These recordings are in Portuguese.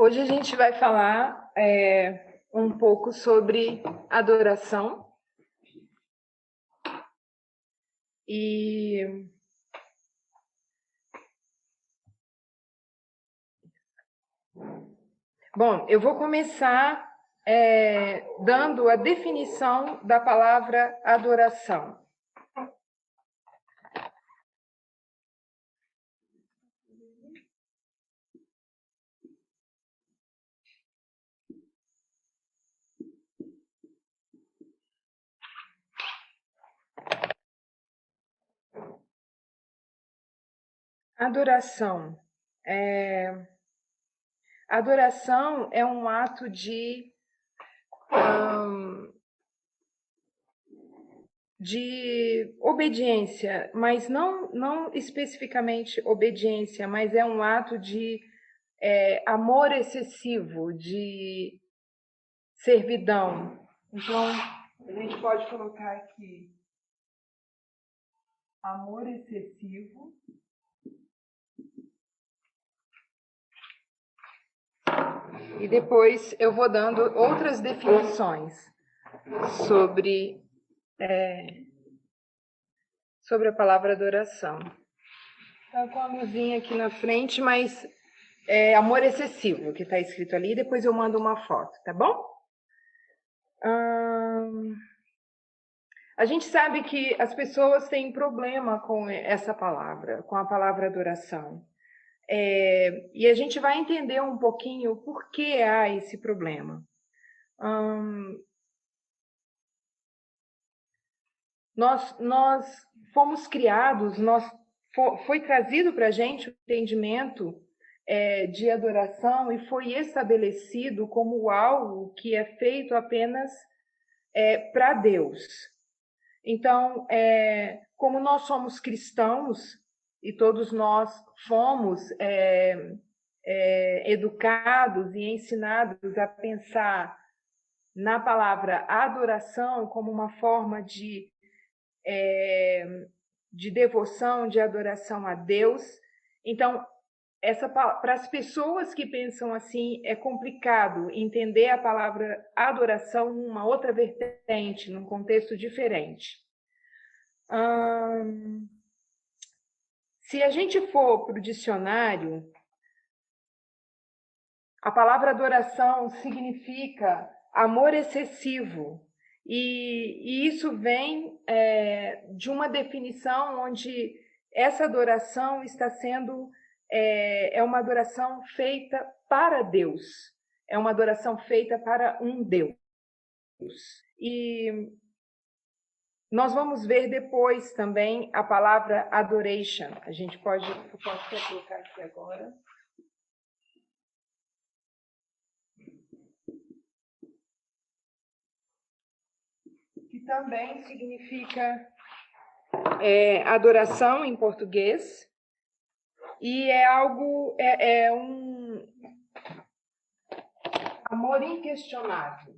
Hoje a gente vai falar um pouco sobre adoração e bom, eu vou começar dando a definição da palavra adoração. Adoração. Adoração é um ato de obediência, mas não especificamente obediência, mas é um ato de amor excessivo, de servidão. Então, a gente pode colocar aqui amor excessivo. E depois eu vou dando outras definições sobre a palavra adoração. Está com a luzinha aqui na frente, mas é amor excessivo que está escrito ali. Depois eu mando uma foto, tá bom? A gente sabe que as pessoas têm problema com essa palavra, com a palavra adoração. E a gente vai entender um pouquinho por que há esse problema. Nós fomos criados, foi trazido para a gente o entendimento de adoração e foi estabelecido como algo que é feito apenas para Deus. Então, como nós somos cristãos e todos nós fomos educados e ensinados a pensar na palavra adoração como uma forma de devoção, de adoração a Deus. Então, para as pessoas que pensam assim, é complicado entender a palavra adoração numa outra vertente, num contexto diferente. Se a gente for para o dicionário, a palavra adoração significa amor excessivo. E isso vem de uma definição onde essa adoração está sendo uma adoração feita para Deus, é uma adoração feita para um Deus. E nós vamos ver depois também a palavra adoration. A gente pode colocar aqui agora. Que também significa adoração em português, e é um amor inquestionável.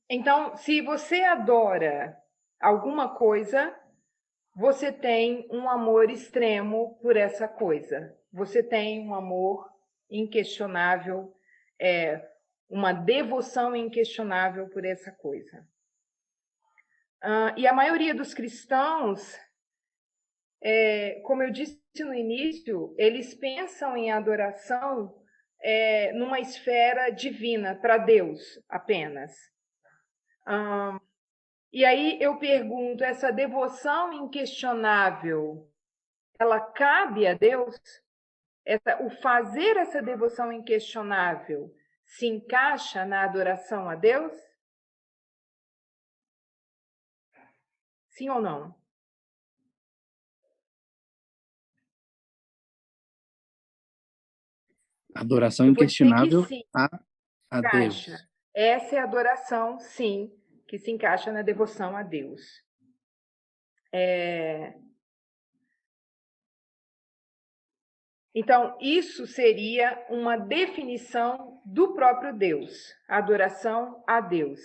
Então, se você adora alguma coisa, você tem um amor extremo por essa coisa. Você tem um amor inquestionável, uma devoção inquestionável por essa coisa. E a maioria dos cristãos, como eu disse no início, eles pensam em adoração numa esfera divina, para Deus apenas. E aí eu pergunto, essa devoção inquestionável, ela cabe a Deus? O fazer essa devoção inquestionável se encaixa na adoração a Deus? Sim ou não? Adoração inquestionável a Deus. Essa é a adoração, sim, que se encaixa na devoção a Deus. Então, isso seria uma definição do próprio Deus, adoração a Deus.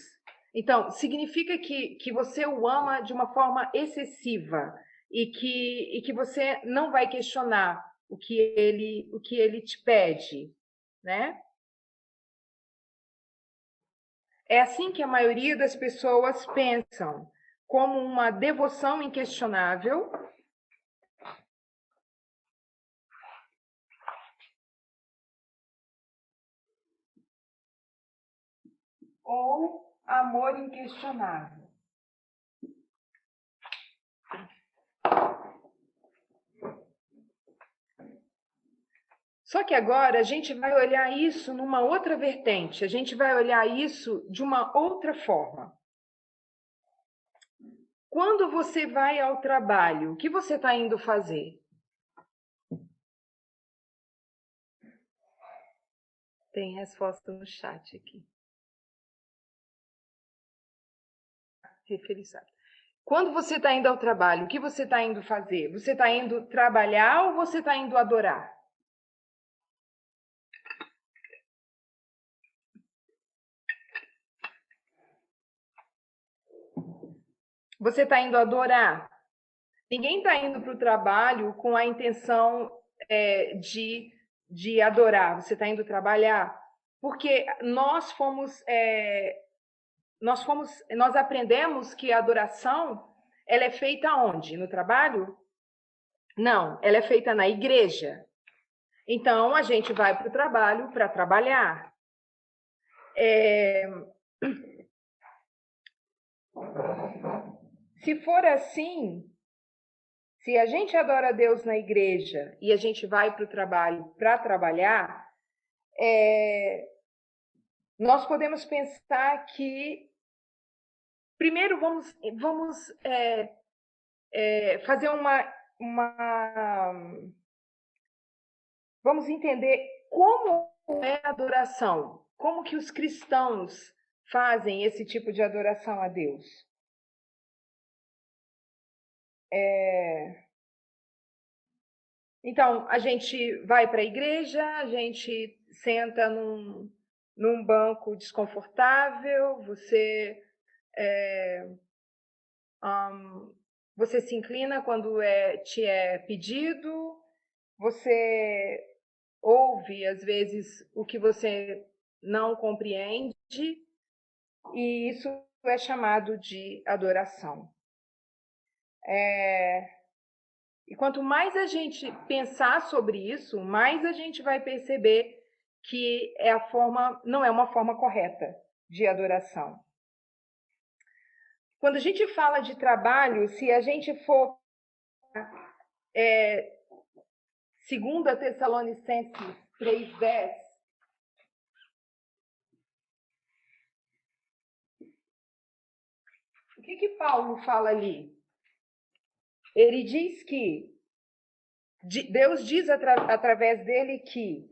Então, significa que você o ama de uma forma excessiva e que você não vai questionar o que ele te pede, né? É assim que a maioria das pessoas pensam, como uma devoção inquestionável ou amor inquestionável. Só que agora a gente vai olhar isso numa outra vertente, a gente vai olhar isso de uma outra forma. Quando você vai ao trabalho, o que você está indo fazer? Tem resposta no chat aqui. Referizado. Quando você está indo ao trabalho, o que você está indo fazer? Você está indo trabalhar ou você está indo adorar? Você está indo adorar. Ninguém está indo para o trabalho com a intenção de adorar. Você está indo trabalhar. Porque nós aprendemos que a adoração ela é feita onde? No trabalho? Não, ela é feita na igreja. Então, a gente vai para o trabalho para trabalhar. Se for assim, se a gente adora a Deus na igreja e a gente vai para o trabalho para trabalhar, nós podemos pensar que primeiro vamos fazer vamos entender como é a adoração, como que os cristãos fazem esse tipo de adoração a Deus. Então, a gente vai para a igreja, a gente senta num banco desconfortável, você se inclina quando te é pedido, você ouve, às vezes, o que você não compreende, e isso é chamado de adoração. E quanto mais a gente pensar sobre isso, mais a gente vai perceber que não é uma forma correta de adoração. Quando a gente fala de trabalho, se a gente for 2 Tessalonicenses 3:10, o que Paulo fala ali? Ele diz que Deus diz através dele que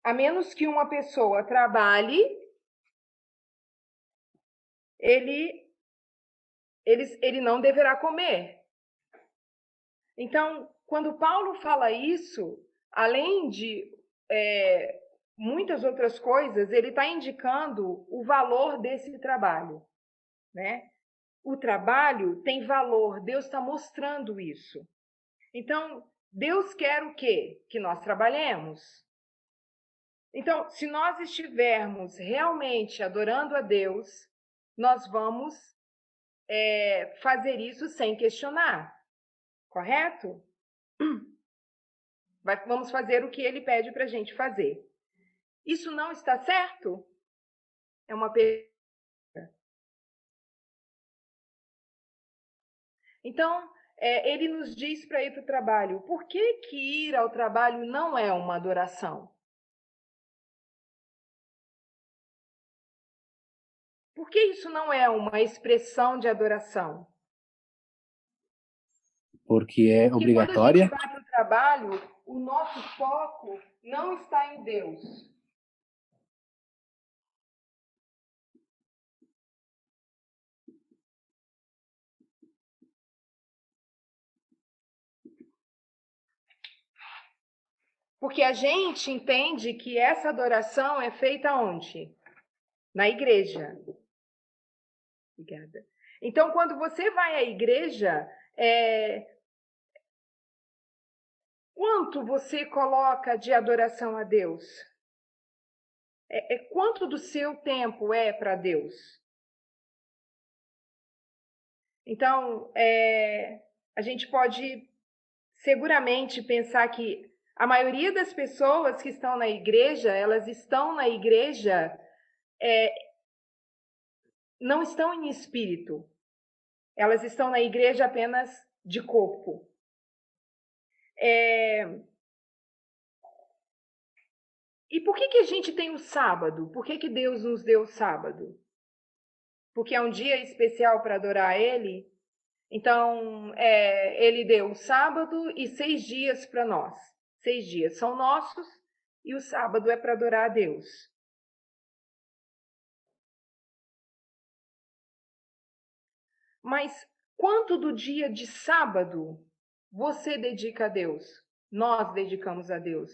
a menos que uma pessoa trabalhe, ele não deverá comer. Então, quando Paulo fala isso, além de muitas outras coisas, ele está indicando o valor desse trabalho, né? O trabalho tem valor, Deus está mostrando isso. Então, Deus quer o quê? Que nós trabalhemos. Então, se nós estivermos realmente adorando a Deus, nós vamos fazer isso sem questionar, correto? Vamos fazer o que ele pede para a gente fazer. Isso não está certo? É uma pergunta. Então, ele nos diz para ir para o trabalho. Por que ir ao trabalho não é uma adoração? Por que isso não é uma expressão de adoração? Porque é obrigatória. Quando a gente vai para o trabalho, o nosso foco não está em Deus. Porque a gente entende que essa adoração é feita onde? Na igreja. Obrigada. Então, quando você vai à igreja, quanto você coloca de adoração a Deus? Quanto do seu tempo é para Deus? Então, a gente pode seguramente pensar que a maioria das pessoas que estão na igreja, elas estão na igreja, não estão em espírito. Elas estão na igreja apenas de corpo. E por que a gente tem o sábado? Por que Deus nos deu o sábado? Porque é um dia especial para adorar Ele? Então, Ele deu o sábado e 6 dias para nós. 6 dias são nossos e o sábado é para adorar a Deus. Mas quanto do dia de sábado você dedica a Deus? Nós dedicamos a Deus.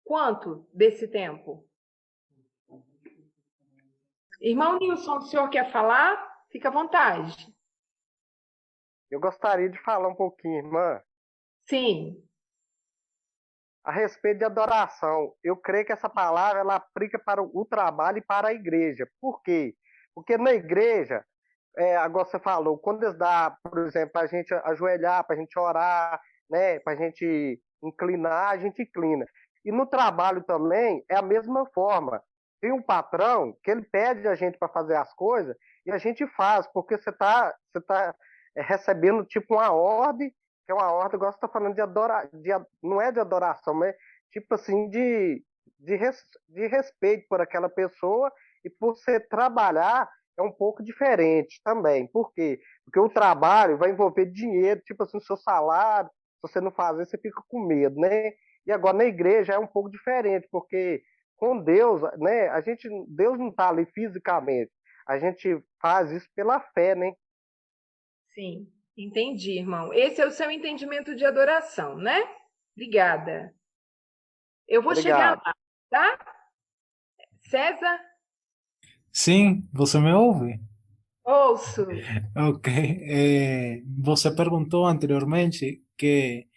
Quanto desse tempo? Irmão Nilson, o senhor quer falar? Fica à vontade. Eu gostaria de falar um pouquinho, irmã, Sim. a respeito de adoração. Eu creio que essa palavra ela aplica para o trabalho e para a igreja. Por quê? Porque na igreja, agora você falou, quando eles dá, por exemplo, para a gente ajoelhar, para a gente orar, né, para a gente inclinar, a gente inclina. E no trabalho também é a mesma forma. Tem um patrão que ele pede a gente para fazer as coisas e a gente faz, porque você tá recebendo tipo uma ordem, que é uma ordem, igual você está falando de adorar, não é de adoração, mas tipo assim, de respeito por aquela pessoa e por você trabalhar é um pouco diferente também. Por quê? Porque o trabalho vai envolver dinheiro, tipo assim, o seu salário, se você não fazer, você fica com medo, né? E agora na igreja é um pouco diferente, porque com Deus, né, Deus não está ali fisicamente, a gente faz isso pela fé, né? Sim, entendi, irmão. Esse é o seu entendimento de adoração, né? Obrigada. Eu vou chegar Obrigado. lá, tá? César, Sim, você me ouve? ouço. Ok. Você perguntou anteriormente que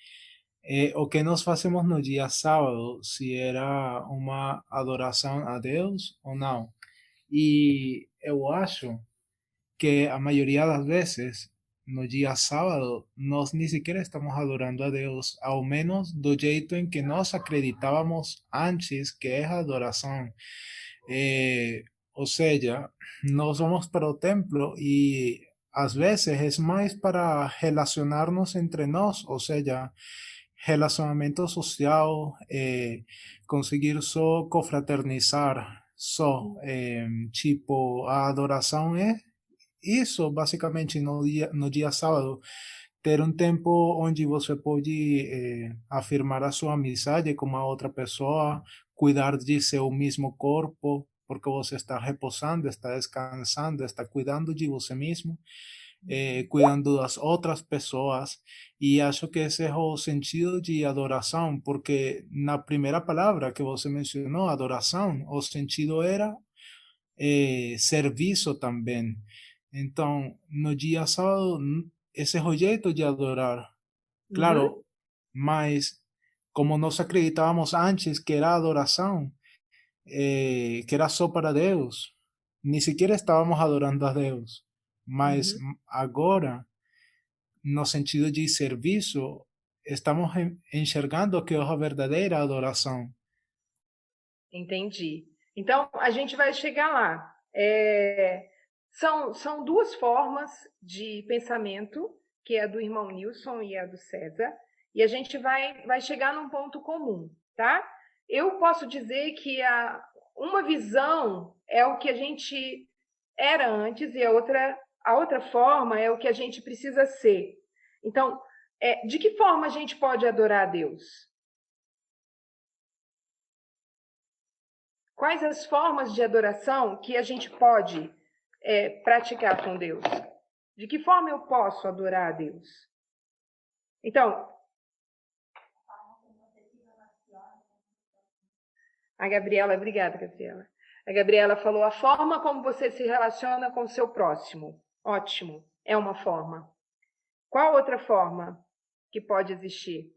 o que nós fazemos no dia sábado, se era uma adoração a Deus ou não. E eu acho que a maioria das vezes, no dia sábado, nós nem sequer estamos adorando a Deus, ao menos do jeito em que nós acreditávamos antes que é a adoração. Ou seja, nós vamos para o templo e às vezes é mais para relacionarnos entre nós, ou seja, relacionamento social, conseguir só confraternizar, só, tipo, a adoração é isso, basicamente, no dia sábado, ter um tempo onde você pode afirmar a sua amizade com a outra pessoa, cuidar de seu mesmo corpo, porque você está repousando, está descansando, está cuidando de você mesmo, cuidando das outras pessoas. E acho que esse é o sentido de adoração, porque na primeira palavra que você mencionou, adoração, o sentido era serviço também. Então, no dia sábado, esse é o jeito de adorar. Uhum, Claro, mas como nós acreditávamos antes que era adoração, que era só para Deus, nem sequer estávamos adorando a Deus. Mas uhum, agora, no sentido de serviço, estamos enxergando que é a verdadeira adoração. entendi. Então, a gente vai chegar lá. São duas formas de pensamento, que é a do irmão Nilson e a do César, e a gente vai chegar num ponto comum, tá? Eu posso dizer que uma visão é o que a gente era antes e a outra forma é o que a gente precisa ser. Então, de que forma a gente pode adorar a Deus? Quais as formas de adoração que a gente pode praticar com Deus? De que forma eu posso adorar a Deus? Então, A Gabriela, obrigada, Gabriela. A Gabriela falou, a forma como você se relaciona com o seu próximo. Ótimo, é uma forma. Qual outra forma que pode existir?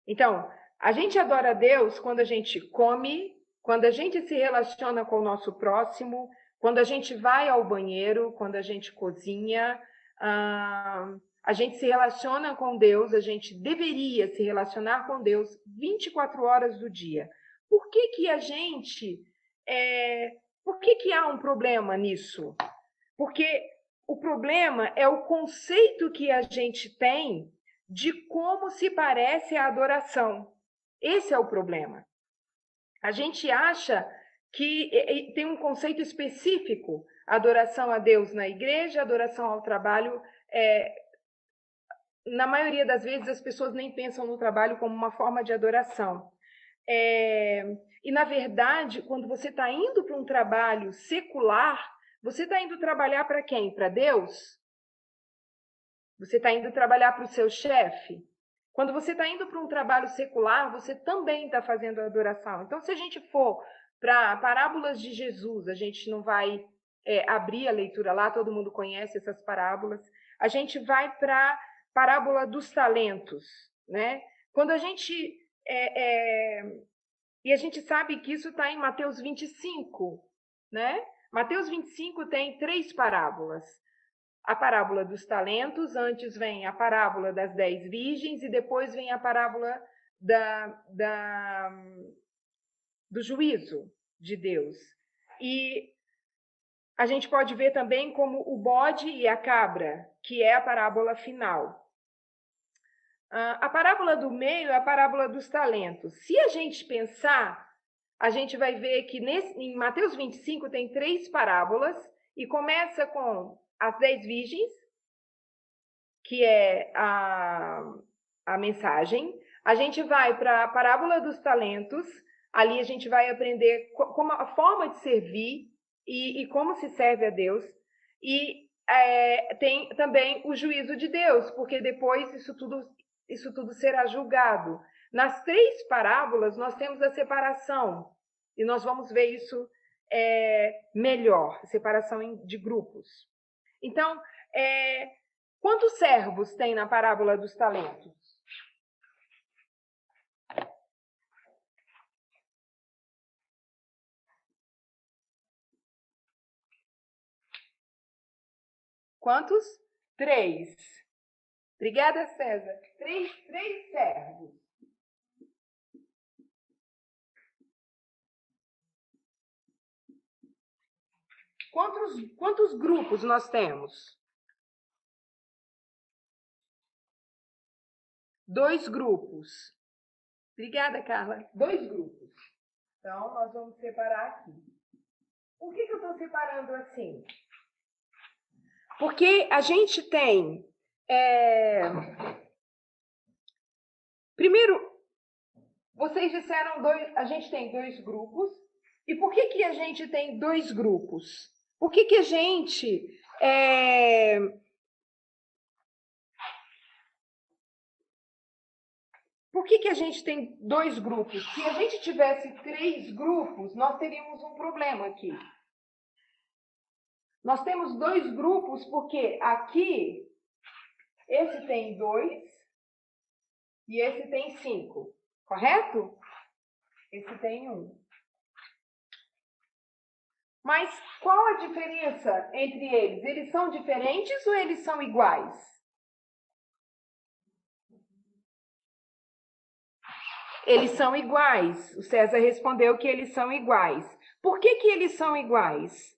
Então, a gente adora a Deus quando a gente come, quando a gente se relaciona com o nosso próximo, quando a gente vai ao banheiro, quando a gente cozinha, a gente se relaciona com Deus, a gente deveria se relacionar com Deus 24 horas do dia. Por que que a gente... por que que há um problema nisso? Porque o problema é o conceito que a gente tem de como se parece a adoração. Esse é o problema. A gente acha que tem um conceito específico, adoração a Deus na igreja, adoração ao trabalho. Na maioria das vezes, as pessoas nem pensam no trabalho como uma forma de adoração. E, na verdade, quando você está indo para um trabalho secular, você está indo trabalhar para quem? Para Deus? Você está indo trabalhar para o seu chefe? Quando você está indo para um trabalho secular, você também está fazendo adoração. Então, se a gente for para parábolas de Jesus, a gente não vai abrir a leitura lá, todo mundo conhece essas parábolas. A gente vai para a parábola dos talentos, né? Quando a gente... E a gente sabe que isso está em Mateus 25, né? Mateus 25 tem 3 parábolas. A parábola dos talentos, antes vem a parábola das 10 virgens e depois vem a parábola do juízo de Deus. E a gente pode ver também como o bode e a cabra, que é a parábola final. A parábola do meio é a parábola dos talentos. Se a gente pensar, a gente vai ver que em Mateus 25 tem 3 parábolas e começa com as 10 virgens, que é a mensagem. A gente vai para a parábola dos talentos, ali a gente vai aprender como a forma de servir e como se serve a Deus. E tem também o juízo de Deus, porque depois isso tudo será julgado. Nas 3 parábolas, nós temos a separação, e nós vamos ver isso melhor, separação de grupos. Então, quantos servos tem na parábola dos talentos? Quantos? 3. Obrigada, César. 3 servos. Quantos grupos nós temos? 2 grupos. Obrigada, Carla. 2 grupos. Então, nós vamos separar aqui. Por que eu estou separando assim? Porque a gente tem... Primeiro, vocês disseram a gente tem 2 grupos. E por que a gente tem 2 grupos? Por que a gente... Por que a gente tem 2 grupos? Se a gente tivesse 3 grupos, nós teríamos um problema aqui. Nós temos 2 grupos porque aqui, esse tem 2 e esse tem 5, correto? Esse tem 1. Mas qual a diferença entre eles? Eles são diferentes ou eles são iguais? Eles são iguais. O César respondeu que eles são iguais. Por que eles são iguais?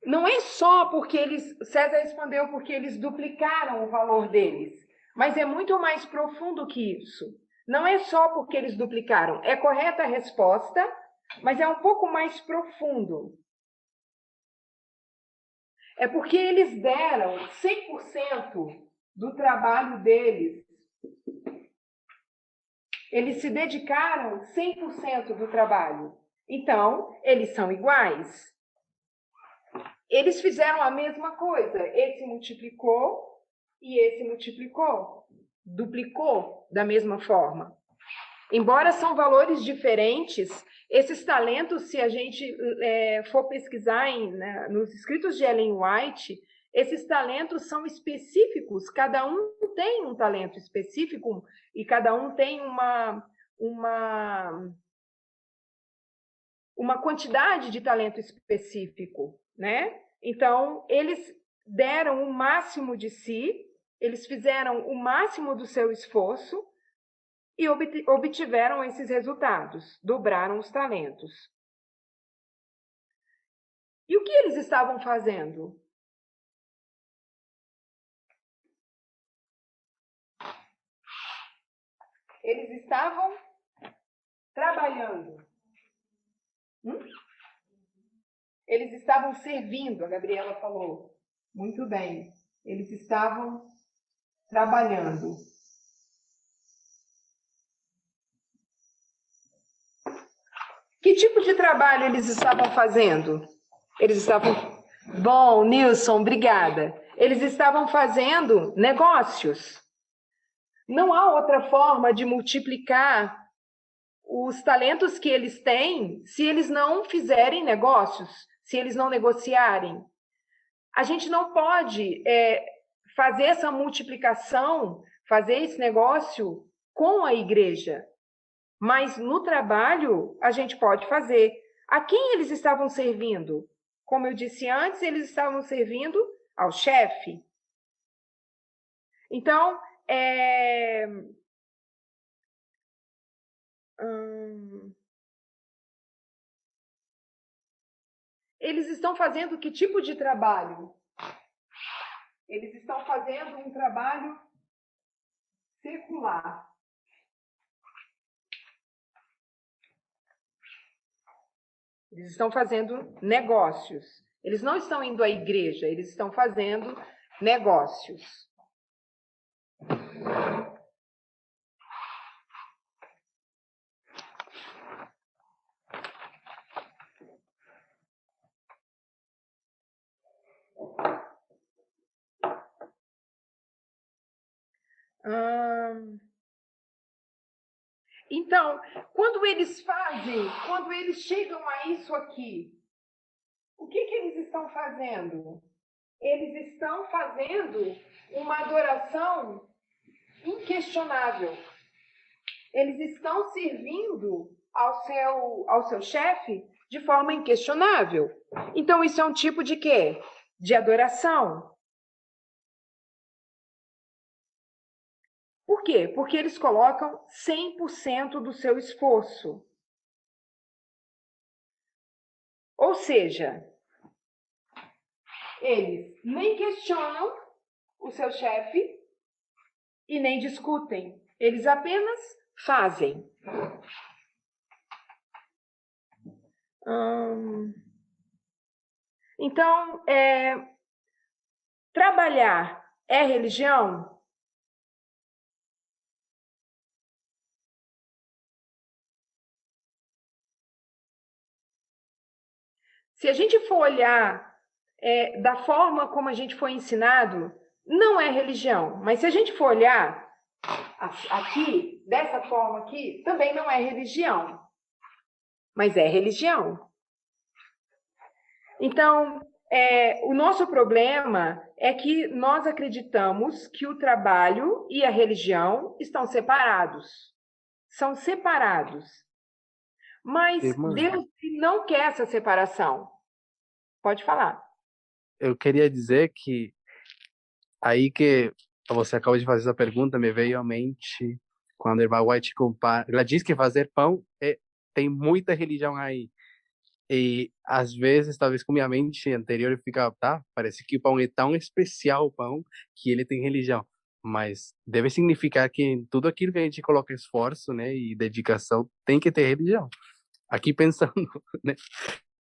Não é só porque César respondeu porque eles duplicaram o valor deles, mas é muito mais profundo que isso. Não é só porque eles duplicaram. É correta a resposta, mas é um pouco mais profundo. É porque eles deram 100% do trabalho deles. Eles se dedicaram 100% do trabalho. Então, eles são iguais. eles fizeram a mesma coisa. Esse multiplicou e esse multiplicou. Duplicou da mesma forma. Embora são valores diferentes, esses talentos, se a gente for pesquisar nos escritos de Ellen White, esses talentos são específicos, cada um tem um talento específico e cada um tem uma quantidade de talento específico, né? Então, eles deram o máximo de si, eles fizeram o máximo do seu esforço e obtiveram esses resultados, dobraram os talentos. E o que eles estavam fazendo? Eles estavam trabalhando. Eles estavam servindo, a Gabriela falou. Muito bem. Eles estavam trabalhando. Que tipo de trabalho eles estavam fazendo? Eles estavam... Bom, Nilson, obrigada. Eles estavam fazendo negócios. Não há outra forma de multiplicar os talentos que eles têm se eles não fizerem negócios, se eles não negociarem. A gente não pode fazer essa multiplicação, fazer esse negócio com a igreja. Mas no trabalho, a gente pode fazer. A quem eles estavam servindo? Como eu disse antes, eles estavam servindo ao chefe. Então, eles estão fazendo que tipo de trabalho? Eles estão fazendo um trabalho secular. Eles estão fazendo negócios. Eles não estão indo à igreja, eles estão fazendo negócios. Então, quando eles chegam a isso aqui, o que eles estão fazendo? Eles estão fazendo uma adoração inquestionável. Eles estão servindo ao seu chefe de forma inquestionável. Então, isso é um tipo de quê? De adoração. Por quê? Porque eles colocam 100% do seu esforço. Ou seja, eles nem questionam o seu chefe e nem discutem. Eles apenas fazem. Então, trabalhar é religião? Se a gente for olhar da forma como a gente foi ensinado, não é religião. Mas se a gente for olhar aqui, dessa forma aqui, também não é religião. Mas é religião. Então, o nosso problema é que nós acreditamos que o trabalho e a religião estão separados. São separados. Mas Deus não quer essa separação. Pode falar. Eu queria dizer que aí que você acabou de fazer essa pergunta, me veio à mente quando a irmã White compara. Ela diz que fazer pão tem muita religião aí. E às vezes, talvez com minha mente anterior, eu ficava, tá, parece que o pão é tão especial, o pão, que ele tem religião. Mas deve significar que em tudo aquilo que a gente coloca esforço, né, e dedicação, tem que ter religião. Aqui pensando, né?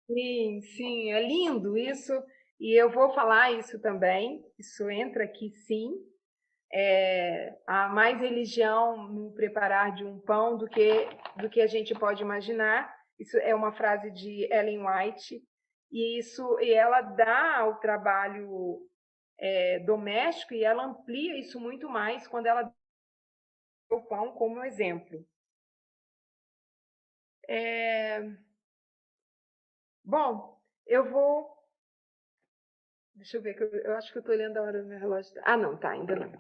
Sim, é lindo isso. E eu vou falar isso também. Isso entra aqui, sim. Há mais religião no preparar de um pão do que a gente pode imaginar. Isso é uma frase de Ellen White. e ela dá o trabalho doméstico e ela amplia isso muito mais quando ela dá o pão como exemplo. Bom, eu vou... Deixa eu ver, que eu acho que eu estou olhando a hora do meu relógio. Ah, não, tá, ainda não.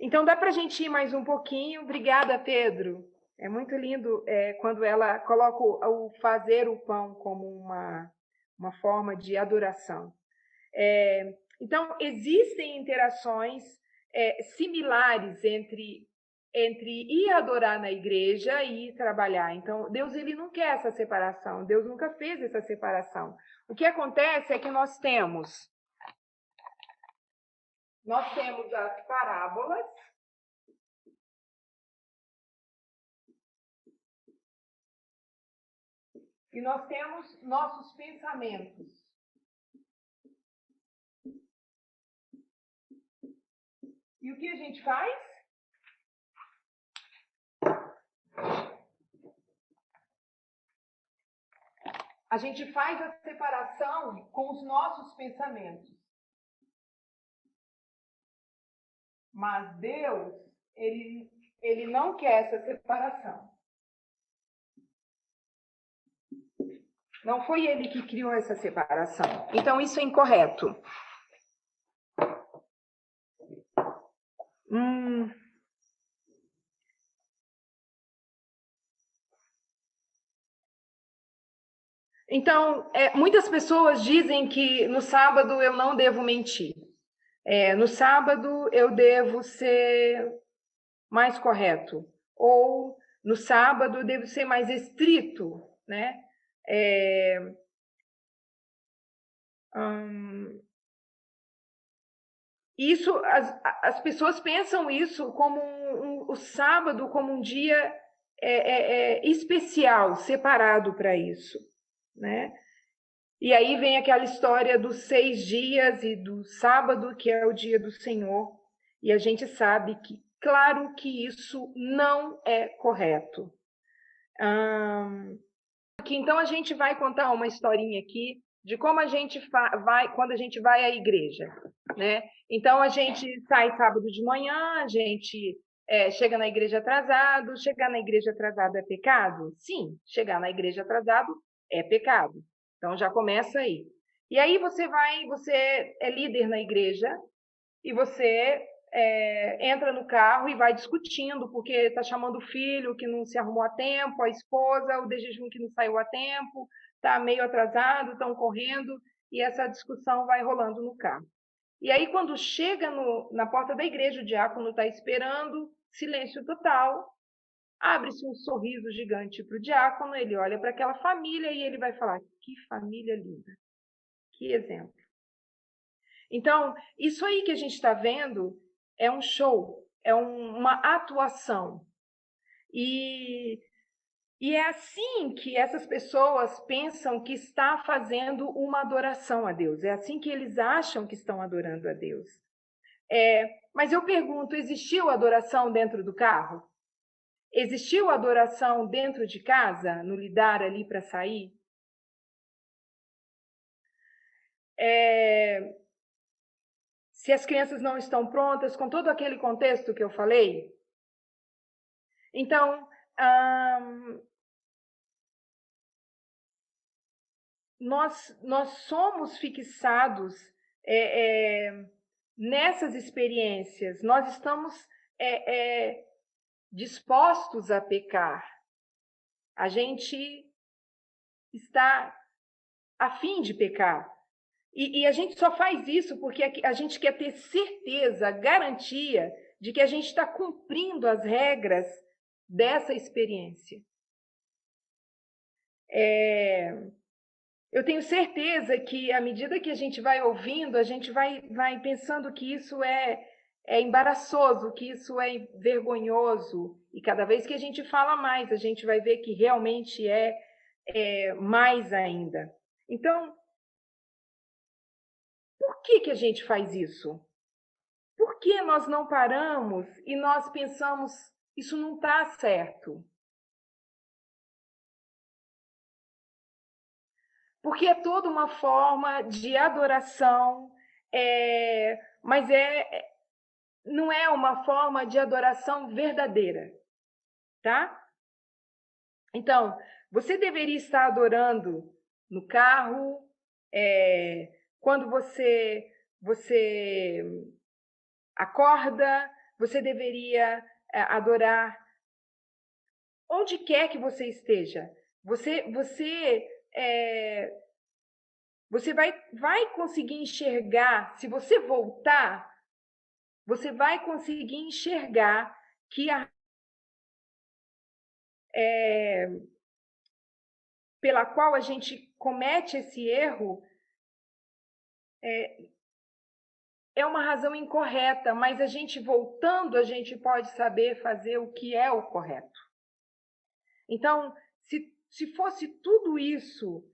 Então, dá para a gente ir mais um pouquinho. Obrigada, Pedro. É muito lindo quando ela coloca o fazer o pão como uma forma de adoração. Então, existem interações similares entre ir adorar na igreja e ir trabalhar. Então, Deus ele não quer essa separação. Deus nunca fez essa separação. O que acontece é que nós temos as parábolas, e nós temos nossos pensamentos. E o que a gente faz? A gente faz a separação com os nossos pensamentos. Mas Deus, ele não quer essa separação. Não foi ele que criou essa separação. Então, isso é incorreto. Então, muitas pessoas dizem que no sábado eu não devo mentir. No sábado eu devo ser mais correto. Ou no sábado eu devo ser mais estrito, né? Isso, as pessoas pensam isso como o sábado como um dia especial, separado para isso, né? E aí vem aquela história dos 6 dias e do sábado, que é o dia do Senhor, e a gente sabe que, claro que isso não é correto. Então a gente vai contar uma historinha aqui de como a gente vai quando a gente vai à igreja, né? Então a gente sai sábado de manhã, a gente chega na igreja atrasado. Chegar na igreja atrasado é pecado? Sim, chegar na igreja atrasado é pecado. Então já começa aí. E aí você é líder na igreja e você entra no carro e vai discutindo, porque está chamando o filho que não se arrumou a tempo, a esposa, o de jejum que não saiu a tempo, está meio atrasado, estão correndo, e essa discussão vai rolando no carro. E aí, quando chega na porta da igreja, o diácono está esperando, silêncio total, abre-se um sorriso gigante para o diácono, ele olha para aquela família e ele vai falar: que família linda, que exemplo. Então, isso aí que a gente está vendo é um show, é uma atuação. E é assim que essas pessoas pensam que está fazendo uma adoração a Deus. É assim que eles acham que estão adorando a Deus. Mas eu pergunto, existiu adoração dentro do carro? Existiu adoração dentro de casa, no lidar ali para sair? Se as crianças não estão prontas, com todo aquele contexto que eu falei? Então, nós somos fixados nessas experiências, nós estamos dispostos a pecar. A gente está a fim de pecar. E a gente só faz isso porque a gente quer ter certeza, garantia de que a gente está cumprindo as regras dessa experiência. Eu tenho certeza que, à medida que a gente vai ouvindo, a gente vai pensando que isso é embaraçoso, que isso é vergonhoso. E cada vez que a gente fala mais, a gente vai ver que realmente é mais ainda. Então, por que a gente faz isso? Por que nós não paramos e nós pensamos, isso não está certo? porque é toda uma forma de adoração, mas não é uma forma de adoração verdadeira, tá? Então, você deveria estar adorando no carro, quando você acorda, você deveria adorar onde quer que você esteja. Você vai conseguir enxergar, se você voltar, você vai conseguir enxergar que pela qual a gente comete esse erro é uma razão incorreta, mas a gente voltando, a gente pode saber fazer o que é o correto. Então, se fosse tudo isso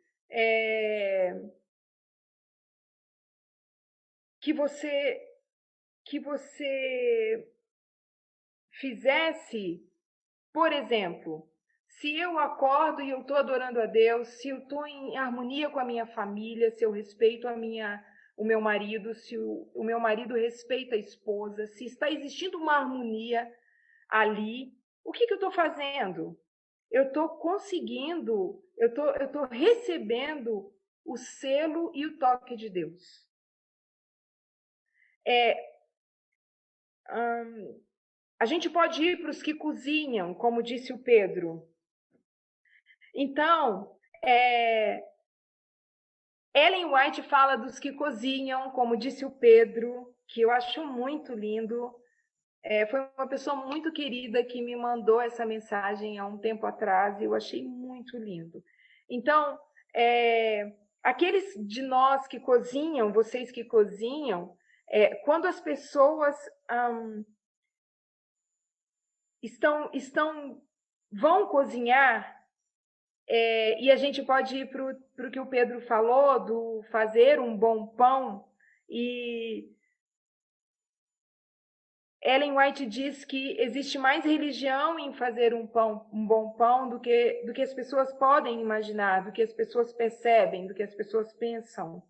que você fizesse, por exemplo, se eu acordo e eu estou adorando a Deus, se eu estou em harmonia com a minha família, se eu respeito o meu marido, se o meu marido respeita a esposa, se está existindo uma harmonia ali, o que eu estou fazendo? Eu estou conseguindo, eu estou recebendo o selo e o toque de Deus. A gente pode ir para os que cozinham, como disse o Pedro. Então, Ellen White fala dos que cozinham, como disse o Pedro, que eu acho muito lindo. Foi uma pessoa muito querida que me mandou essa mensagem há um tempo atrás e eu achei muito lindo. Então, aqueles de nós que cozinham, vocês que cozinham, quando as pessoas vão cozinhar, e a gente pode ir para o que o Pedro falou, do fazer um bom pão, e Ellen White diz que existe mais religião em fazer um bom pão do que as pessoas podem imaginar, do que as pessoas percebem, do que as pessoas pensam.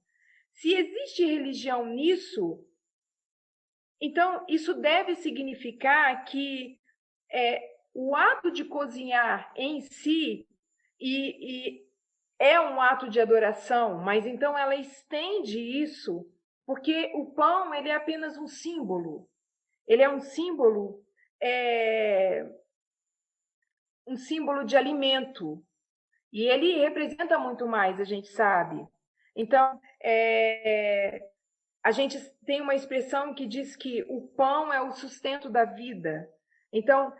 Se existe religião nisso, então isso deve significar que o ato de cozinhar em si e é um ato de adoração, mas então ela estende isso, porque o pão ele é apenas um símbolo. Ele é um símbolo de alimento. E ele representa muito mais, a gente sabe. Então, a gente tem uma expressão que diz que o pão é o sustento da vida. Então,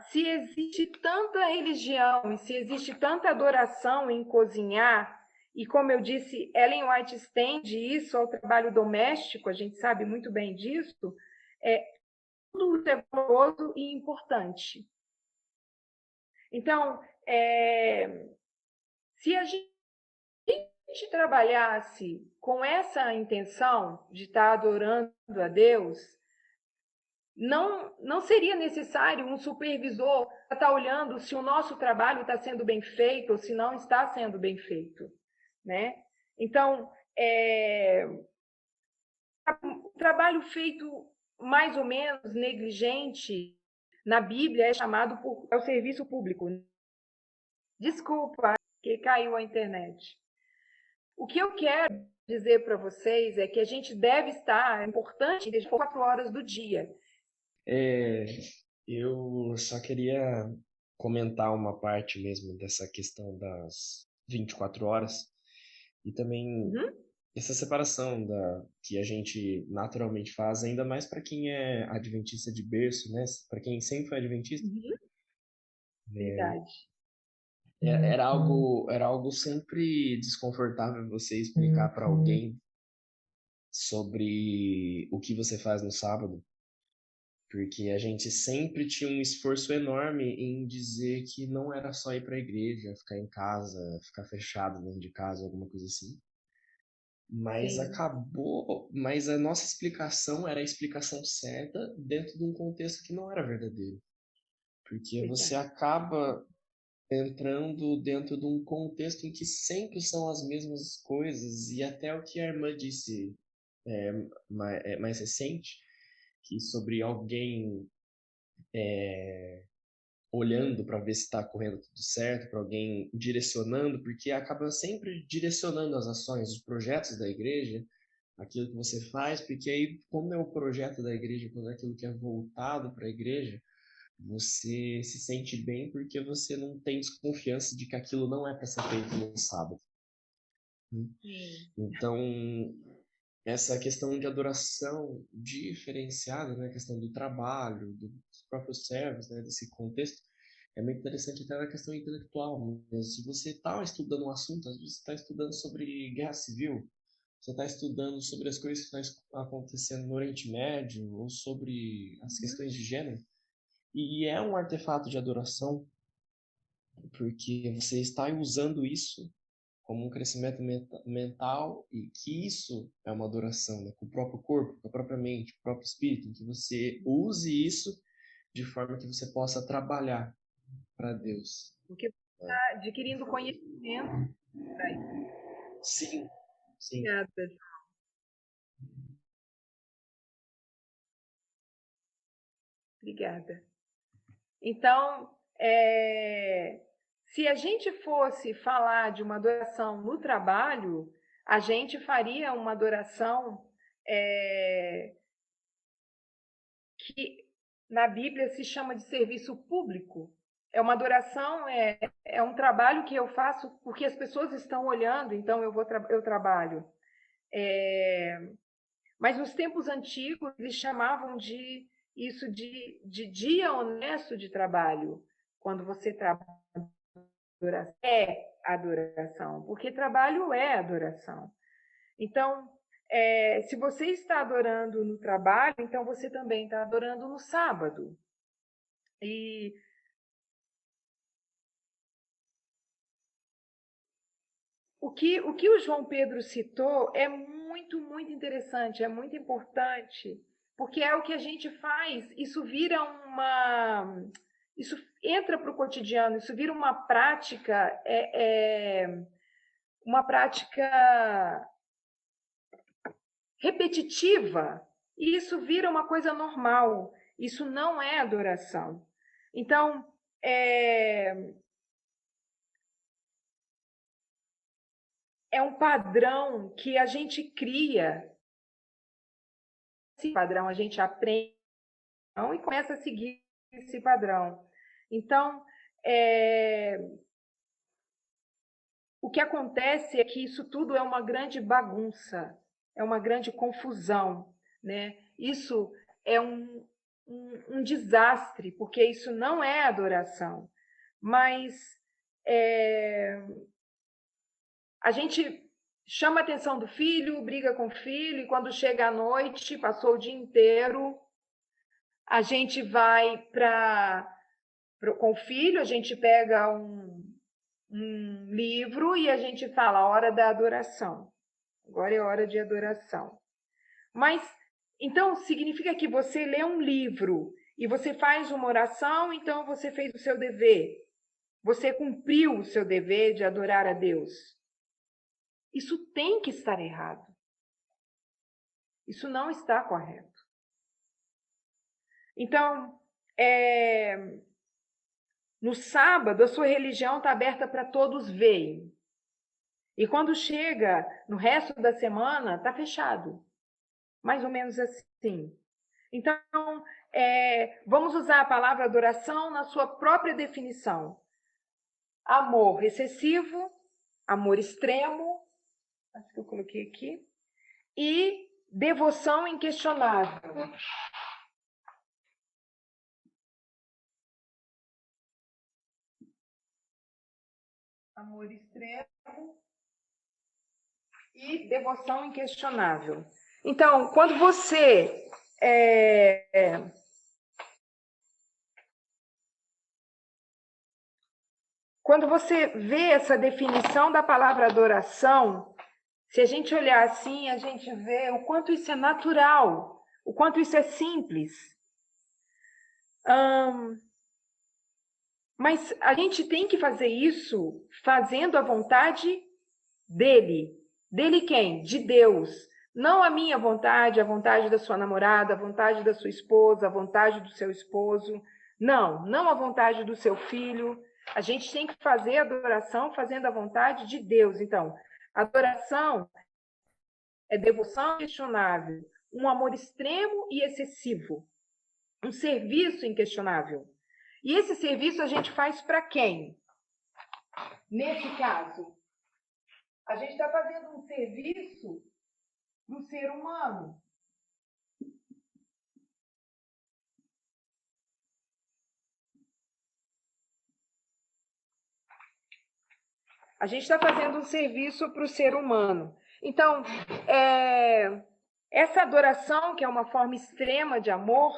se existe tanta religião e se existe tanta adoração em cozinhar, e como eu disse, Ellen White estende isso ao trabalho doméstico, a gente sabe muito bem disso, tudo é valoroso e importante. Então, se a gente trabalhasse com essa intenção de estar adorando a Deus, não seria necessário um supervisor estar olhando se o nosso trabalho está sendo bem feito ou se não está sendo bem feito, né? Então, o trabalho feito mais ou menos negligente na Bíblia é chamado é o serviço público. Desculpa que caiu a internet. O que eu quero dizer para vocês é que a gente deve estar, é importante, 24 horas do dia. Eu só queria comentar uma parte mesmo dessa questão das 24 horas e também essa separação que a gente naturalmente faz, ainda mais para quem é adventista de berço, né? Para quem sempre foi adventista. Verdade. Era algo sempre desconfortável você explicar para alguém sobre o que você faz no sábado, porque a gente sempre tinha um esforço enorme em dizer que não era só ir para a igreja, ficar em casa, ficar fechado dentro de casa, alguma coisa assim. Mas mas a nossa explicação era a explicação certa dentro de um contexto que não era verdadeiro. Porque você acaba entrando dentro de um contexto em que sempre são as mesmas coisas, e até o que a irmã disse mais recente, que sobre alguém olhando para ver se está correndo tudo certo, para alguém direcionando, porque acaba sempre direcionando as ações, os projetos da igreja, aquilo que você faz, porque aí, como é o projeto da igreja, quando é aquilo que é voltado para a igreja, você se sente bem porque você não tem desconfiança de que aquilo não é para ser feito no sábado. Sim. Então, essa questão de adoração diferenciada, né, a questão do trabalho, dos próprios servos, né, desse contexto, é muito interessante até na questão intelectual mesmo. Se você está estudando um assunto, às vezes você está estudando sobre guerra civil, você está estudando sobre as coisas que estão acontecendo no Oriente Médio, ou sobre as questões de gênero, e é um artefato de adoração, porque você está usando isso como um crescimento mental, e que isso é uma adoração, né? Com o próprio corpo, com a própria mente, com o próprio espírito, que você use isso de forma que você possa trabalhar para Deus. Porque você está adquirindo conhecimento. Sim, sim. Obrigada. Obrigada. Então, se a gente fosse falar de uma adoração no trabalho, a gente faria uma adoração que na Bíblia se chama de serviço público. É uma adoração, é um trabalho que eu faço porque as pessoas estão olhando, então eu trabalho. Mas nos tempos antigos eles chamavam isso de dia honesto de trabalho. Quando você trabalha, é adoração, porque trabalho é adoração. Então, se você está adorando no trabalho, então você também está adorando no sábado. E o que o João Pedro citou é muito, muito interessante, é muito importante, porque é o que a gente faz, isso vira isso entra para o cotidiano, isso vira uma prática, uma prática repetitiva, e isso vira uma coisa normal, isso não é adoração. Então, é um padrão que a gente cria. Esse padrão a gente aprende e começa a seguir esse padrão. Então, o que acontece é que isso tudo é uma grande bagunça, é uma grande confusão, né? Isso é um desastre, porque isso não é adoração. Mas a gente chama a atenção do filho, briga com o filho, e quando chega à noite, passou o dia inteiro, a gente vai com o filho, a gente pega um livro e a gente fala a hora da adoração. Agora é hora de adoração. Mas, então, significa que você lê um livro e você faz uma oração, então você fez o seu dever. Você cumpriu o seu dever de adorar a Deus. Isso tem que estar errado. Isso não está correto. Então, no sábado, a sua religião está aberta para todos verem. E quando chega no resto da semana, está fechado. Mais ou menos assim. Então, vamos usar a palavra adoração na sua própria definição. Amor excessivo, amor extremo, acho que eu coloquei aqui, e devoção inquestionável. Amor extremo e devoção inquestionável. Então, quando você vê essa definição da palavra adoração, se a gente olhar assim, a gente vê o quanto isso é natural, o quanto isso é simples. Mas a gente tem que fazer isso fazendo a vontade dele. Dele quem? De Deus. Não a minha vontade, a vontade da sua namorada, a vontade da sua esposa, a vontade do seu esposo. Não, não a vontade do seu filho. A gente tem que fazer a adoração fazendo a vontade de Deus. Então, adoração é devoção inquestionável, um amor extremo e excessivo, um serviço inquestionável. E esse serviço a gente faz para quem? Nesse caso, a gente está fazendo um serviço para o ser humano. A gente está fazendo um serviço para o ser humano. Então, essa adoração, que é uma forma extrema de amor,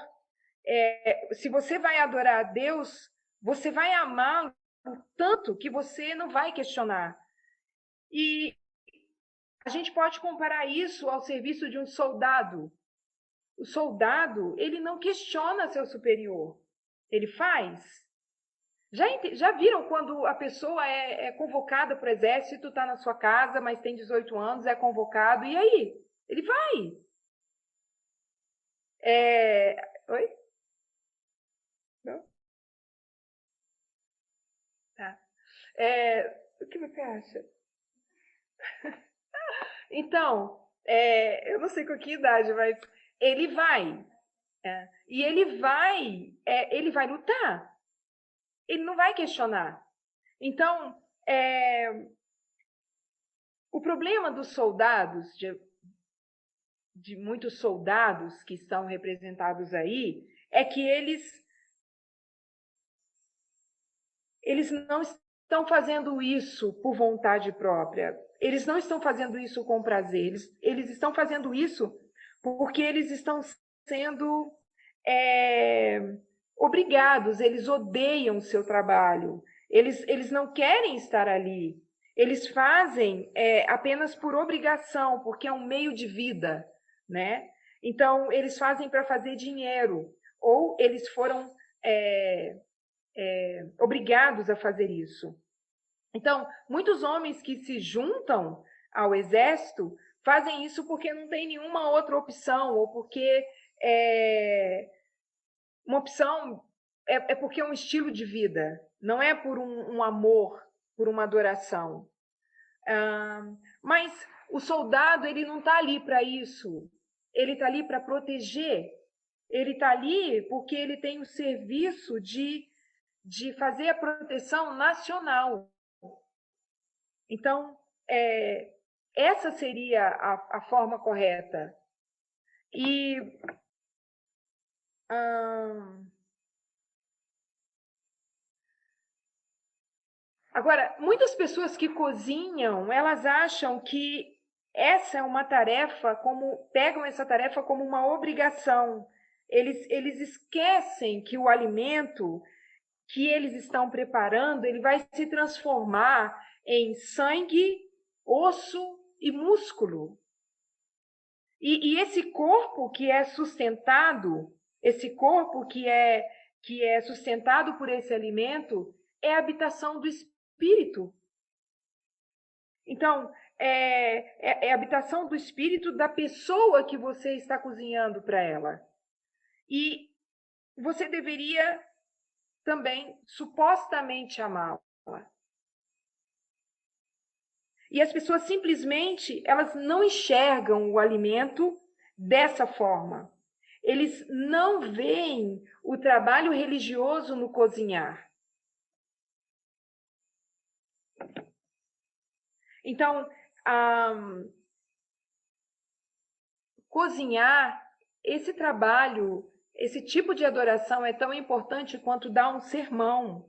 se você vai adorar a Deus, você vai amá-lo tanto que você não vai questionar. E a gente pode comparar isso ao serviço de um soldado. O soldado, ele não questiona seu superior. Ele faz. Já viram quando a pessoa é convocada para o exército, está na sua casa, mas tem 18 anos, é convocado, e aí? Ele vai. Oi? Não? Tá. O que você acha? Então, eu não sei com que idade, mas ele vai. E ele vai lutar. Ele não vai questionar. Então, o problema dos soldados, de muitos soldados que estão representados aí, é que eles não estão fazendo isso por vontade própria. Eles não estão fazendo isso com prazer. Eles estão fazendo isso porque eles estão sendo obrigados, eles odeiam o seu trabalho, eles não querem estar ali, eles fazem apenas por obrigação, porque é um meio de vida, né? Então, eles fazem para fazer dinheiro, ou eles foram obrigados a fazer isso. Então, muitos homens que se juntam ao exército fazem isso porque não tem nenhuma outra opção, ou porque uma opção é porque é um estilo de vida, não é por um amor, por uma adoração. Mas o soldado, ele não está ali para isso, ele está ali para proteger, ele está ali porque ele tem o serviço de fazer a proteção nacional. Então, essa seria a forma correta. E agora, muitas pessoas que cozinham, elas acham que essa é uma tarefa, pegam essa tarefa como uma obrigação. Eles esquecem que o alimento que eles estão preparando, ele vai se transformar em sangue, osso e músculo. E esse corpo que é sustentado, esse corpo que é sustentado por esse alimento, é a habitação do Espírito. Então, é a habitação do Espírito da pessoa que você está cozinhando para ela. E você deveria também supostamente amá-la. E as pessoas simplesmente, elas não enxergam o alimento dessa forma. Eles não veem o trabalho religioso no cozinhar. Então, cozinhar, esse trabalho, esse tipo de adoração é tão importante quanto dar um sermão.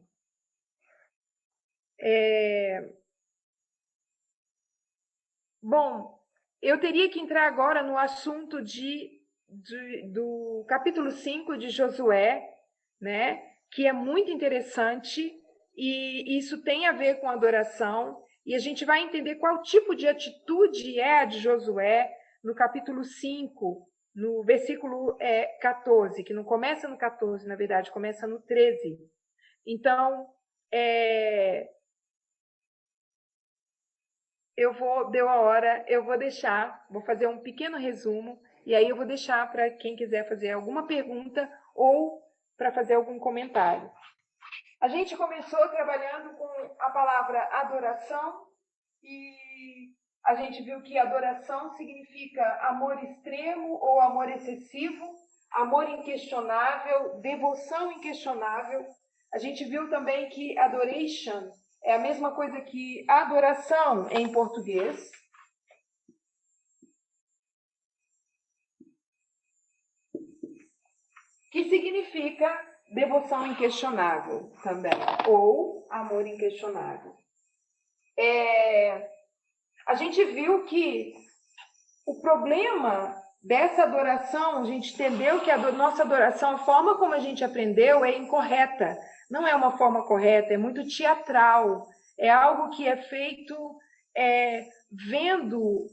Bom, eu teria que entrar agora no assunto do capítulo 5 de Josué, né? Que é muito interessante e isso tem a ver com adoração. E a gente vai entender qual tipo de atitude é a de Josué no capítulo 5, no versículo 14, que não começa no 14, na verdade, começa no 13. Então, Deu a hora, eu vou deixar, vou fazer um pequeno resumo, e aí eu vou deixar para quem quiser fazer alguma pergunta ou para fazer algum comentário. A gente começou trabalhando com a palavra adoração, e a gente viu que adoração significa amor extremo ou amor excessivo, amor inquestionável, devoção inquestionável. A gente viu também que adoration é a mesma coisa que adoração em português. Que significa devoção inquestionável também, ou amor inquestionável. A gente viu que o problema dessa adoração, a gente entendeu que a nossa adoração, a forma como a gente aprendeu é incorreta. Não é uma forma correta, é muito teatral. É algo que é feito vendo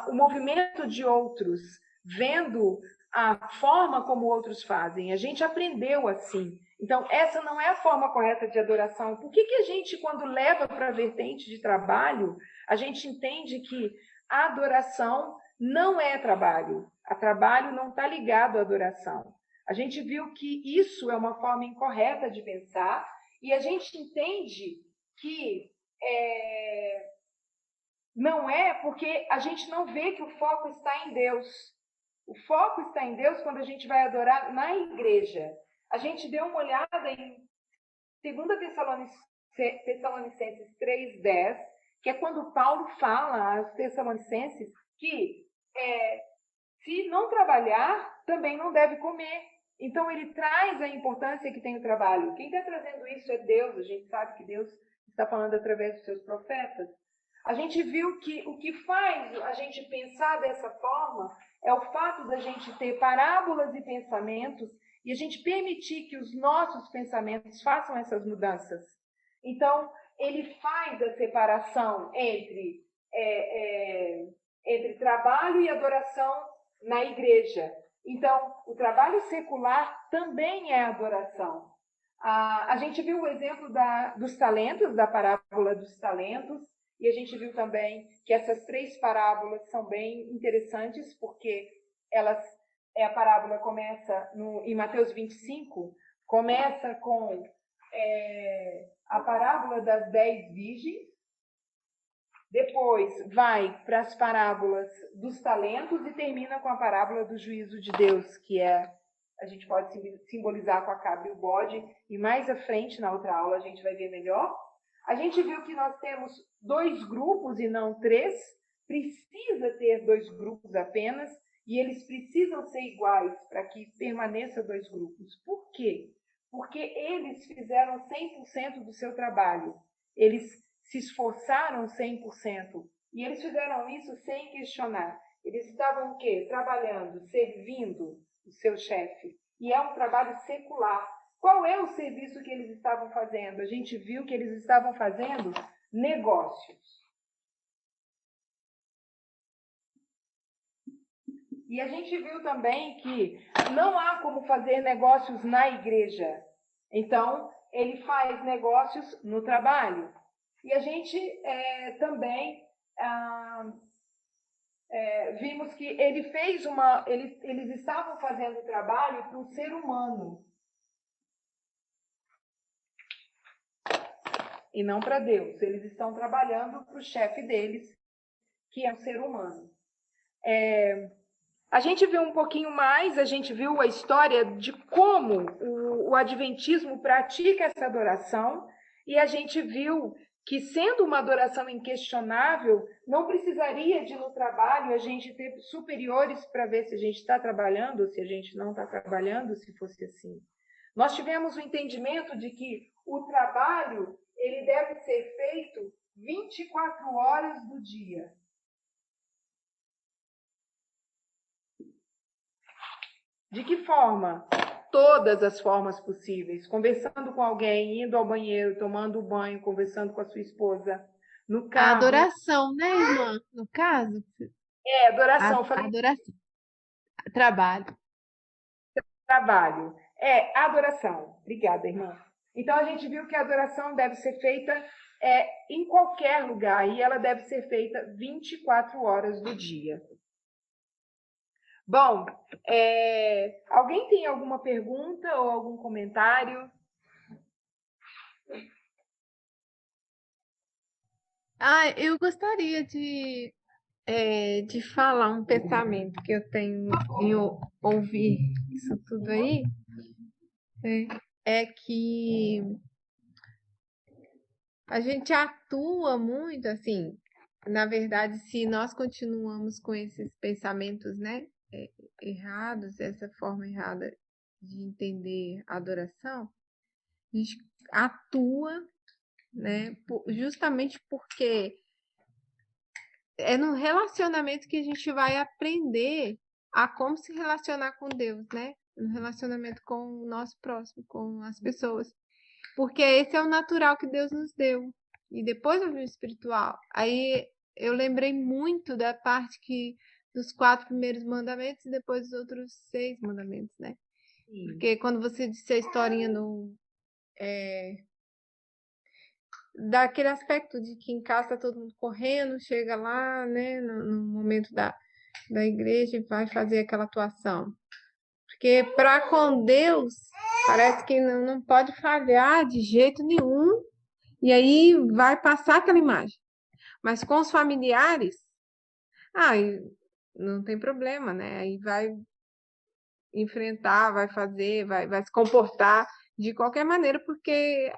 o movimento de outros, vendo a forma como outros fazem. A gente aprendeu assim. Então, essa não é a forma correta de adoração. Por que a gente, quando leva para a vertente de trabalho, a gente entende que a adoração não é trabalho. A trabalho não está ligado à adoração. A gente viu que isso é uma forma incorreta de pensar e a gente entende que não é porque a gente não vê que o foco está em Deus. O foco está em Deus quando a gente vai adorar na igreja. A gente deu uma olhada em 2 Tessalonicenses 3:10, que é quando Paulo fala aos Tessalonicenses que se não trabalhar, também não deve comer. Então, ele traz a importância que tem o trabalho. Quem está trazendo isso é Deus. A gente sabe que Deus está falando através dos seus profetas. A gente viu que o que faz a gente pensar dessa forma é o fato da gente ter parábolas e pensamentos e a gente permitir que os nossos pensamentos façam essas mudanças. Então, ele faz a separação entre trabalho e adoração na igreja. Então, o trabalho secular também é adoração. A gente viu o exemplo dos talentos, da parábola dos talentos, e a gente viu também que essas 3 parábolas são bem interessantes, porque a parábola começa em Mateus 25, começa com a parábola das 10 virgens, depois vai para as parábolas dos talentos e termina com a parábola do juízo de Deus, que a gente pode simbolizar com a cabra e o bode, e mais à frente, na outra aula, a gente vai ver melhor. A gente viu que nós temos 2 grupos e não 3, precisa ter 2 grupos apenas, e eles precisam ser iguais para que permaneça 2 grupos. Por quê? Porque eles fizeram 100% do seu trabalho. Eles se esforçaram 100%. E eles fizeram isso sem questionar. Eles estavam o quê? Trabalhando, servindo o seu chefe. E é um trabalho secular. Qual é o serviço que eles estavam fazendo? A gente viu que eles estavam fazendo negócios. E a gente viu também que não há como fazer negócios na igreja. Então, ele faz negócios no trabalho. E a gente também vimos que eles estavam fazendo trabalho para o ser humano. E não para Deus. Eles estão trabalhando para o chefe deles, que é o ser humano. A gente viu um pouquinho mais, a gente viu a história de como o adventismo pratica essa adoração, e a gente viu que, sendo uma adoração inquestionável, não precisaria de, no trabalho, a gente ter superiores para ver se a gente está trabalhando ou se a gente não está trabalhando, se fosse assim. Nós tivemos o entendimento de que o trabalho ele deve ser feito 24 horas do dia. De que forma? Todas as formas possíveis. Conversando com alguém, indo ao banheiro, tomando banho, conversando com a sua esposa, no A carro. adoração, né, irmã? No caso, Adoração. a adoração. Trabalho. Trabalho. Adoração. Obrigada, irmã. Então, a gente viu que a adoração deve ser feita em qualquer lugar, e ela deve ser feita 24 horas do dia. Bom, alguém tem alguma pergunta ou algum comentário? Eu gostaria de falar um pensamento que eu tenho em ouvir isso tudo aí, é que a gente atua muito, assim, na verdade, se nós continuamos com esses pensamentos, né, errados, essa forma errada de entender a adoração, a gente atua, né, justamente porque é no relacionamento que a gente vai aprender a como se relacionar com Deus, né? No relacionamento com o nosso próximo, com as pessoas. Porque esse é o natural que Deus nos deu. E depois eu vi o espiritual. Aí eu lembrei muito da parte dos 4 primeiros mandamentos e depois dos outros 6 mandamentos, né? Porque quando você disse a historinha daquele aspecto de que em casa tá todo mundo correndo, chega lá, né, no momento da igreja e vai fazer aquela atuação. Porque para com Deus, parece que não pode falhar de jeito nenhum, e aí vai passar aquela imagem. Mas com os familiares, não tem problema, né? Aí vai enfrentar, vai fazer, vai se comportar de qualquer maneira, porque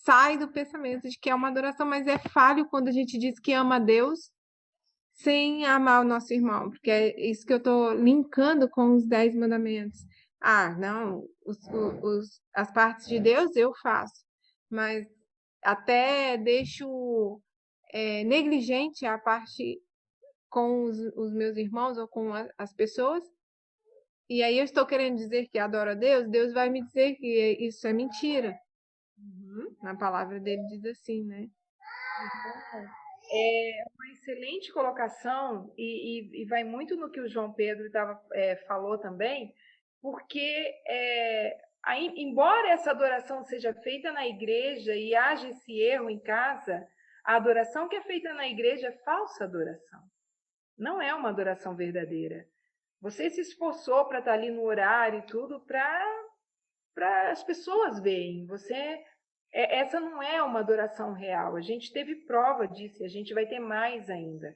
sai do pensamento de que é uma adoração, mas é falho quando a gente diz que ama a Deus sem amar o nosso irmão, porque é isso que eu estou linkando com os 10 mandamentos. Não, as partes de Deus eu faço, mas até deixo negligente a parte com os meus irmãos ou com as pessoas, e aí eu estou querendo dizer que adoro a Deus, Deus vai me dizer que isso é mentira. Na palavra dele diz assim, né? É uma excelente colocação e vai muito no que o João Pedro falou também, porque embora essa adoração seja feita na igreja e haja esse erro em casa, a adoração que é feita na igreja é falsa adoração. Não é uma adoração verdadeira. Você se esforçou para estar ali no horário e tudo para as pessoas verem. Essa não é uma adoração real. A gente teve prova disso e a gente vai ter mais ainda.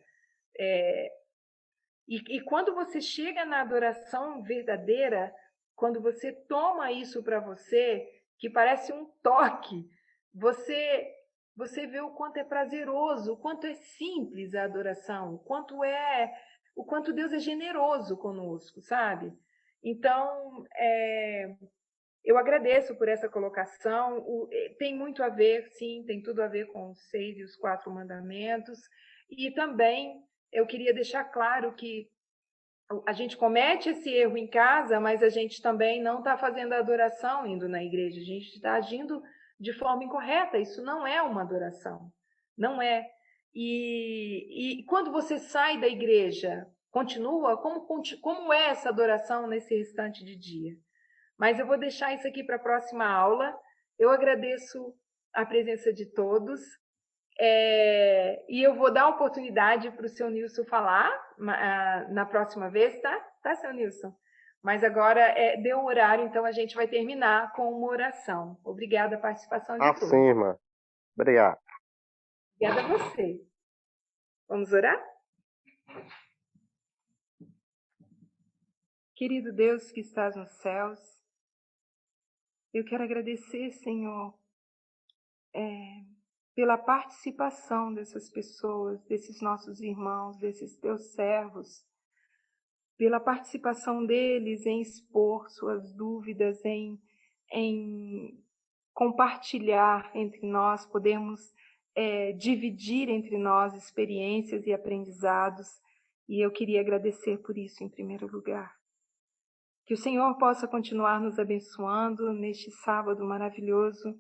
E quando você chega na adoração verdadeira, quando você toma isso para você, que parece um toque, você vê o quanto é prazeroso, o quanto é simples a adoração, o quanto Deus é generoso conosco, sabe? Então, eu agradeço por essa colocação. Tem muito a ver, sim, tem tudo a ver com os 6 e os 4 mandamentos. E também eu queria deixar claro que a gente comete esse erro em casa, mas a gente também não está fazendo a adoração indo na igreja. A gente está agindo de forma incorreta. Isso não é uma adoração. Não é. E quando você sai da igreja, continua? Como é essa adoração nesse restante de dia? Mas eu vou deixar isso aqui para a próxima aula. Eu agradeço a presença de todos. E eu vou dar a oportunidade para o seu Nilson falar na próxima vez, tá? Tá, seu Nilson? Mas agora deu o horário, então a gente vai terminar com uma oração. Obrigada a participação de todos. Sim, irmã. Obrigado. Obrigada a você. Vamos orar? Querido Deus que estás nos céus, eu quero agradecer, Senhor, pela participação dessas pessoas, desses nossos irmãos, desses teus servos, pela participação deles em expor suas dúvidas, em compartilhar entre nós, podermos dividir entre nós experiências e aprendizados, e eu queria agradecer por isso em primeiro lugar. Que o Senhor possa continuar nos abençoando neste sábado maravilhoso,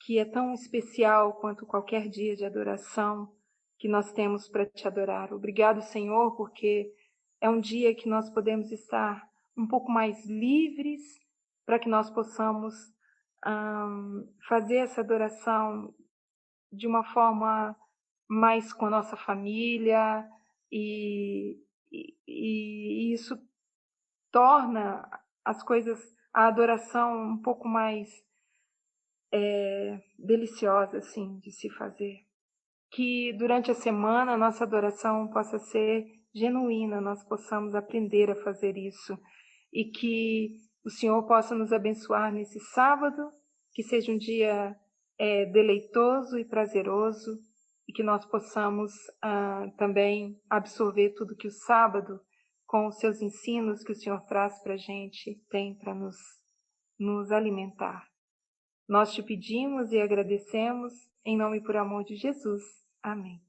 que é tão especial quanto qualquer dia de adoração que nós temos para te adorar. Obrigado, Senhor, porque é um dia que nós podemos estar um pouco mais livres para que nós possamos fazer essa adoração de uma forma mais com a nossa família, e isso torna as coisas, a adoração um pouco mais deliciosa, assim, de se fazer. Que durante a semana a nossa adoração possa ser genuína, nós possamos aprender a fazer isso, e que o Senhor possa nos abençoar nesse sábado, que seja um dia deleitoso e prazeroso, e que nós possamos também absorver tudo que o sábado, com os seus ensinos que o Senhor traz para a gente, tem para nos alimentar. Nós te pedimos e agradecemos, em nome e por amor de Jesus. Amém.